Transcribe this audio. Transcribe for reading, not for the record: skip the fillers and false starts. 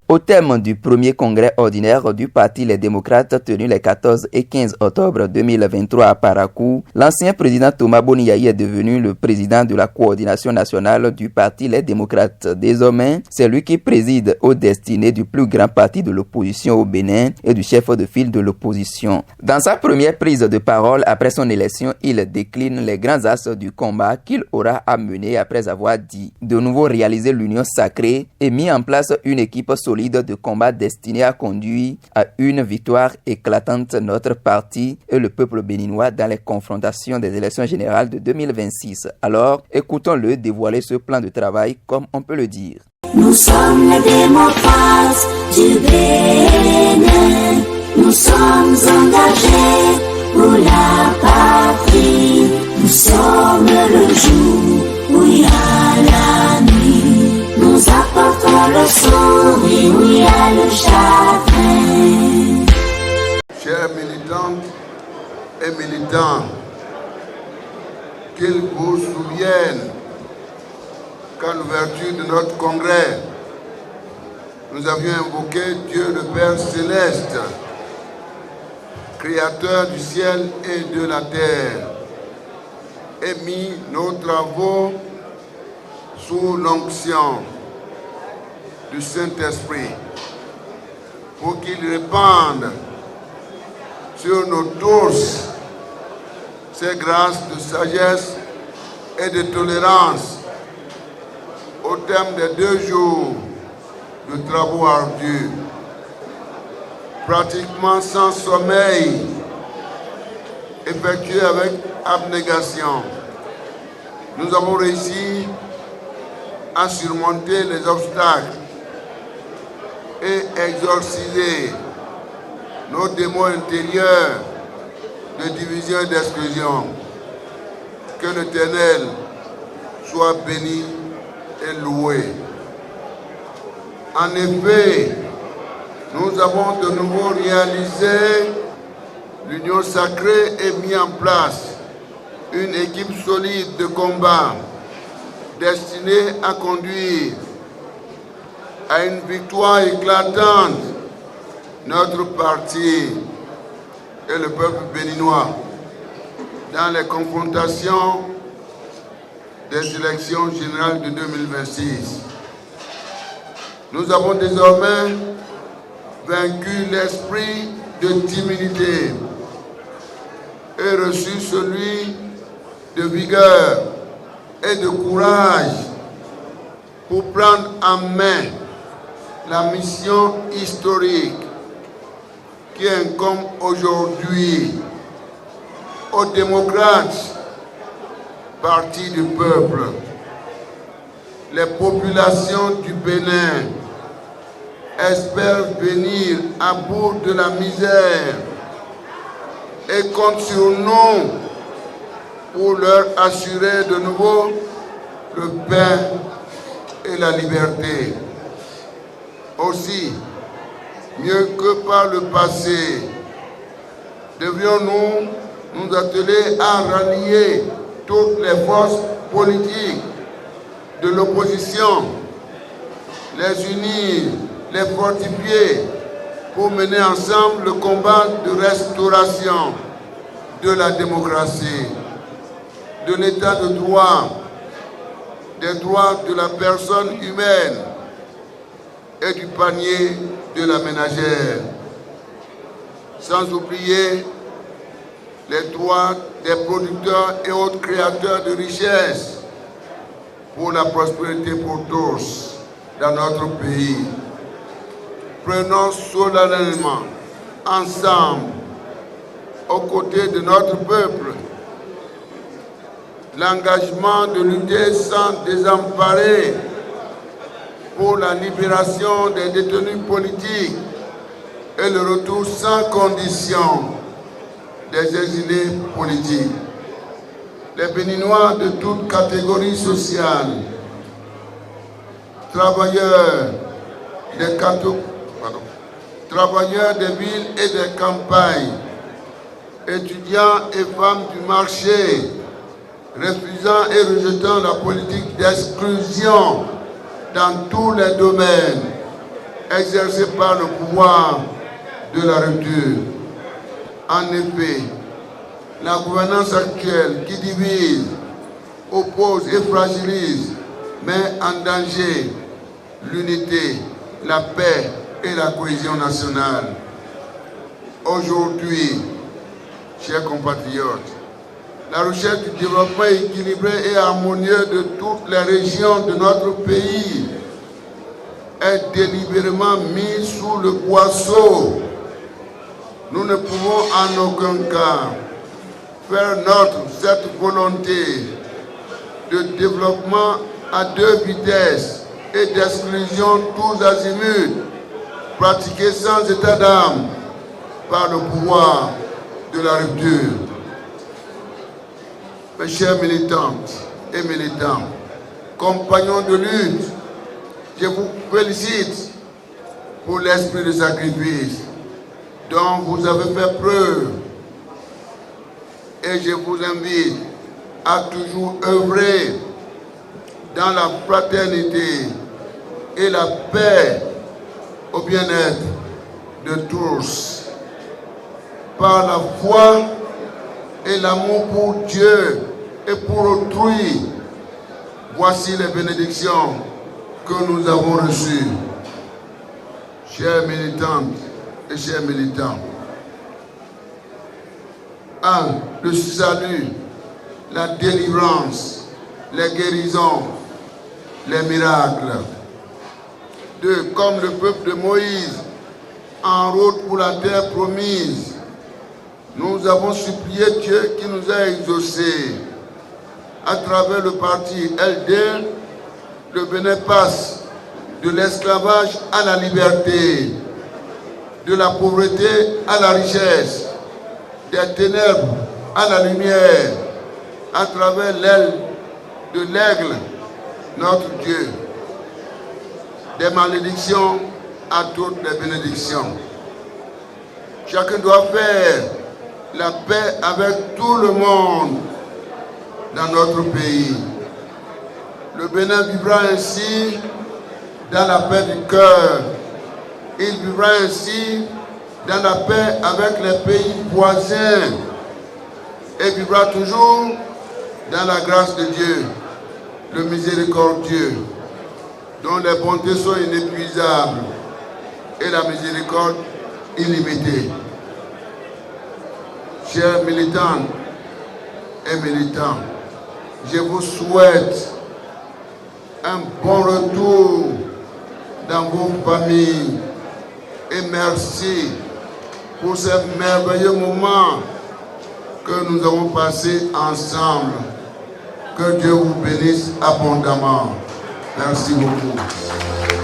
Au thème du premier congrès ordinaire du Parti Les Démocrates tenu les 14 et 15 octobre 2023 à Parakou, l'ancien président Thomas Boniaï est devenu le président de la coordination nationale du Parti Les Démocrates. Désormais, c'est lui qui préside aux destinées du plus grand parti de l'opposition au Bénin et du chef de file de l'opposition. Dans sa première prise de parole après son élection, il décline les grands axes du combat qu'il aura à mener après avoir dit de nouveau réaliser l'union sacrée et mis en place une équipe solide de combat destinée à conduire à une victoire éclatante notre parti et le peuple béninois dans les confrontations des élections générales de 2026. Alors, écoutons-le dévoiler ce plan de travail comme on peut le dire. Nous sommes les démocrates du Bénin, nous sommes engagés pour la patrie, nous sommes le jour où il y a la nuit, nous apportons le sourire où il y a le chagrin. Chers militantes et militants, qu'ils vous souviennent qu'à l'ouverture de notre congrès, nous avions invoqué Dieu le Père Céleste, Créateur du ciel et de la terre, et mis nos travaux sous l'onction du Saint-Esprit pour qu'il répande sur nous tous ces grâces de sagesse et de tolérance au terme des 2 jours de travaux ardus, pratiquement sans sommeil, effectués avec abnégation. Nous avons réussi à surmonter les obstacles et exorciser nos démons intérieurs de division et d'exclusion. Que l'Éternel soit béni et loué. En effet, nous avons de nouveau réalisé l'union sacrée et mis en place une équipe solide de combat destinée à conduire à une victoire éclatante notre parti et le peuple béninois dans les confrontations des élections générales de 2026. Nous avons désormais vaincu l'esprit de timidité et reçu celui de vigueur et de courage pour prendre en main la mission historique qui incombe aujourd'hui aux démocrates, parti du peuple. Les populations du Bénin espèrent venir à bout de la misère et comptent sur nous pour leur assurer de nouveau le pain et la liberté. Aussi, mieux que par le passé, devrions-nous nous atteler à rallier toutes les forces politiques de l'opposition, les unir, les fortifier pour mener ensemble le combat de restauration de la démocratie, de l'état de droit, des droits de la personne humaine et du panier de la ménagère, sans oublier les droits des producteurs et autres créateurs de richesses pour la prospérité pour tous dans notre pays. Prenons solennellement ensemble, aux côtés de notre peuple, l'engagement de lutter sans désemparer pour la libération des détenus politiques et le retour sans condition des exilés politiques. Les Béninois de toutes catégories sociales, travailleurs des villes et des campagnes, étudiants et femmes du marché, refusant et rejetant la politique d'exclusion dans tous les domaines, exercée par le pouvoir de la rupture. En effet, la gouvernance actuelle qui divise, oppose et fragilise met en danger l'unité, la paix et la cohésion nationale. Aujourd'hui, chers compatriotes, la recherche du développement équilibré et harmonieux de toutes les régions de notre pays est délibérément mise sous le boisseau. Nous ne pouvons en aucun cas faire notre cette volonté de développement à deux vitesses et d'exclusion tous azimuts, pratiquée sans état d'âme par le pouvoir de la rupture. Mes chers militantes et militants, compagnons de lutte, je vous félicite pour l'esprit de sacrifice dont vous avez fait preuve et je vous invite à toujours œuvrer dans la fraternité et la paix au bien-être de tous. Par la foi et l'amour pour Dieu et pour autrui, voici les bénédictions que nous avons reçues. Chères militantes et chers militants, 1. Le salut, la délivrance, les guérisons, les miracles. 2. Comme le peuple de Moïse, en route pour la terre promise, nous avons supplié Dieu qui nous a exaucés. À travers le parti LD, le Bénin passe de l'esclavage à la liberté, de la pauvreté à la richesse, des ténèbres à la lumière, à travers l'aile de l'aigle, notre Dieu, des malédictions à toutes les bénédictions. Chacun doit faire la paix avec tout le monde dans notre pays. Le Bénin vivra ainsi dans la paix du cœur. Il vivra ainsi dans la paix avec les pays voisins et vivra toujours dans la grâce de Dieu, le miséricordieux, dont les bontés sont inépuisables et la miséricorde illimitée. Chers militants et militants, je vous souhaite un bon retour dans vos familles et merci pour ces merveilleux moments que nous avons passés ensemble. Que Dieu vous bénisse abondamment. Merci beaucoup.